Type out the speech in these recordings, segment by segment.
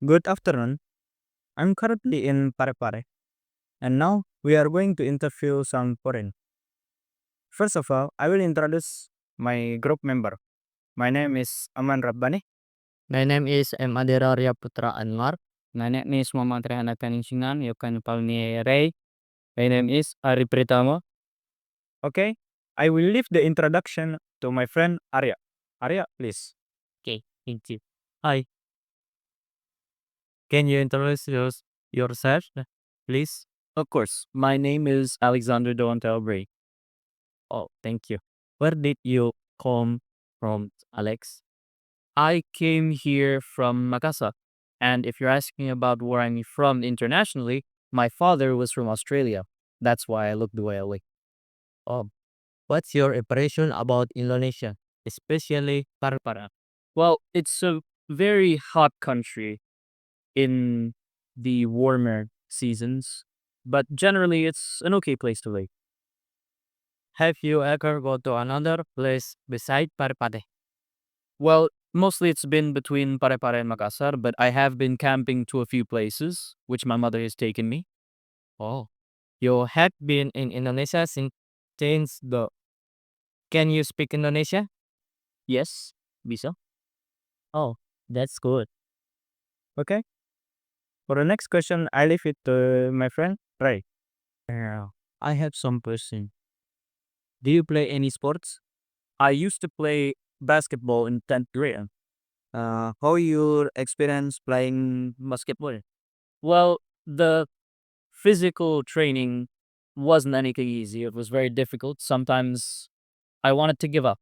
Good afternoon. I'm currently in Parepare, and now we are going to interview some foreign. First of all, I will introduce my group member. My name is Amman Rabbani. My name is Adhira Putra Anwar. My name is Muhammad Rayhan. You can call me Ray. My name is Ary Tritama. Okay, I will leave the introduction to my friend Arya. Arya, please. Okay, thank you. Hi, can you introduce yourself, please? Of course, my name is Alexander Dontelbray. Oh, thank you. Where did you come from, Alex? I came here from Makassar, and if you're asking about where I'm from internationally, my father was from Australia. That's why I look the way I look. Oh, what's your impression about Indonesia, especially Parepare? Well, it's a very hot country in the warmer seasons, but generally it's an okay place to live. Have you ever go to another place beside Parepare? Well, mostly it's been between Parepare and Makassar, but I have been camping to a few places, which my mother has taken me. Oh, you have been in Indonesia since the. Can you speak Indonesia? Yes, bisa. Oh, that's good. Okay. For the next question, I leave it to my friend Ray. I have some question. Do you play any sports? I used to play basketball in 10th grade. How your experience playing basketball? Well, the physical training wasn't anything easy. It was very difficult. Sometimes I wanted to give up,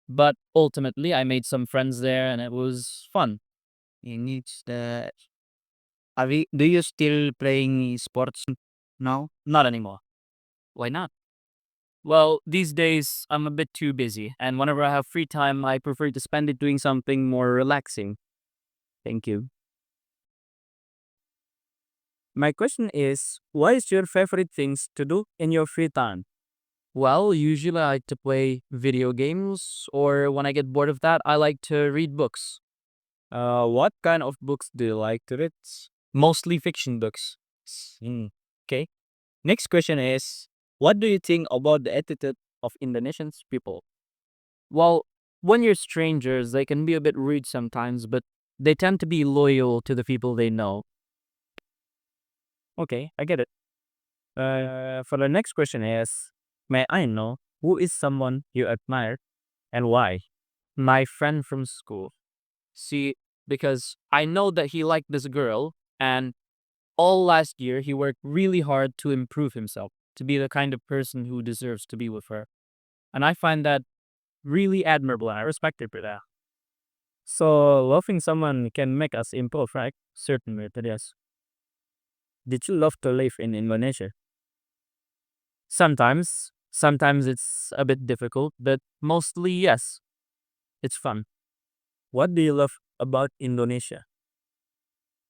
but ultimately I made some friends there and it was fun. In which the do you still playing sports now? Not anymore. Why not? Well, these days I'm a bit too busy, and whenever I have free time, I prefer to spend it doing something more relaxing. Thank you. My question is, what is your favorite things to do in your free time? Well, usually I like to play video games, or when I get bored of that, I like to read books. What kind of books do you like to read? Mostly fiction books. Okay. Next question is, what do you think about the attitude of Indonesian people? Well, when you're strangers, they can be a bit rude sometimes, but they tend to be loyal to the people they know. Okay, I get it. For the next question is, may I know who is someone you admire and why? My friend from school. See, because I know that he liked this girl, and all last year he worked really hard to improve himself, to be the kind of person who deserves to be with her. And I find that really admirable, and I respect her for that. So, loving someone can make us improve, right? Certainly, it is. Did you love to live in Indonesia? Sometimes it's a bit difficult, but mostly yes, it's fun. What do you love about Indonesia?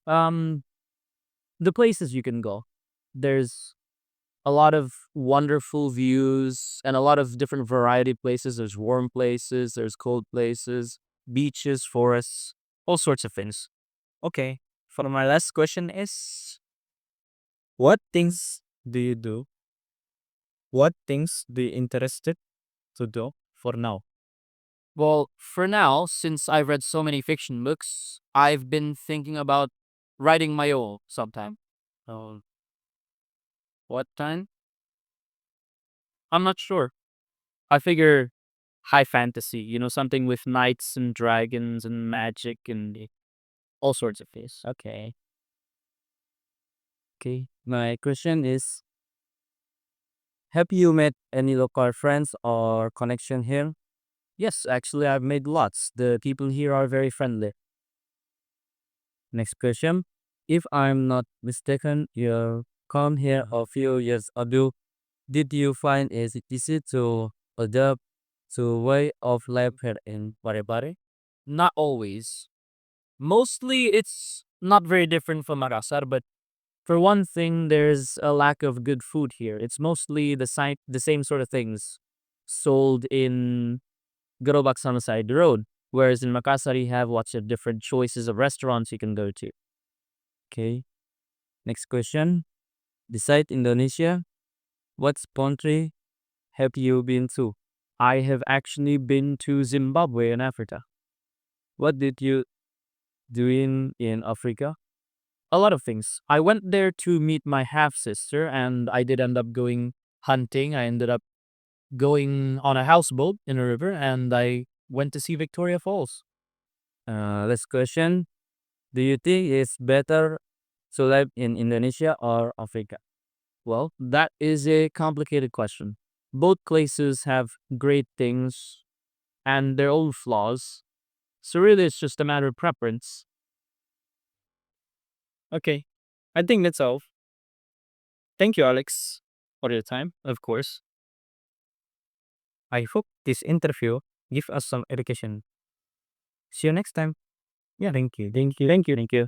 Um, the places you can go. There's a lot of wonderful views and a lot of different variety places. There's warm places, there's cold places, beaches, forests, all sorts of things. Okay, for my last question is, what things do you do? What things do you interested to do for now? Well, for now, since I've read so many fiction books, I've been thinking about writing my own sometime. Um, what time? I'm not sure. I figure high fantasy, something with knights and dragons and magic and all sorts of things. Okay. Okay. My question is, have you met any local friends or connection here? Yes, actually, I've made lots. The people here are very friendly. Next question. If I'm not mistaken, you come here a few years ago. Did you find it easy to adapt to way of life here in Parepare? Not always. Mostly, it's not very different from Makassar, but for one thing, there's a lack of good food here. It's mostly the same sort of things sold in gerobak on the side of the road. Whereas in Makassar, you have lots of different choices of restaurants you can go to. Okay. Next question. Beside Indonesia, what country have you been to? I have actually been to Zimbabwe in Africa. What did you do in Africa? A lot of things. I went there to meet my half sister, and I did end up going hunting. I ended up going on a houseboat in a river, and I went to see Victoria Falls. Last question. Do you think it's better to live in Indonesia or Africa? Well, that is a complicated question. Both places have great things and their own flaws. So really, it's just a matter of preference. Okay, I think that's all. Thank you, Alex, for your time, of course. I hope this interview give us some education. See you next time. Yeah, thank you. Thank you. Thank you. Thank you.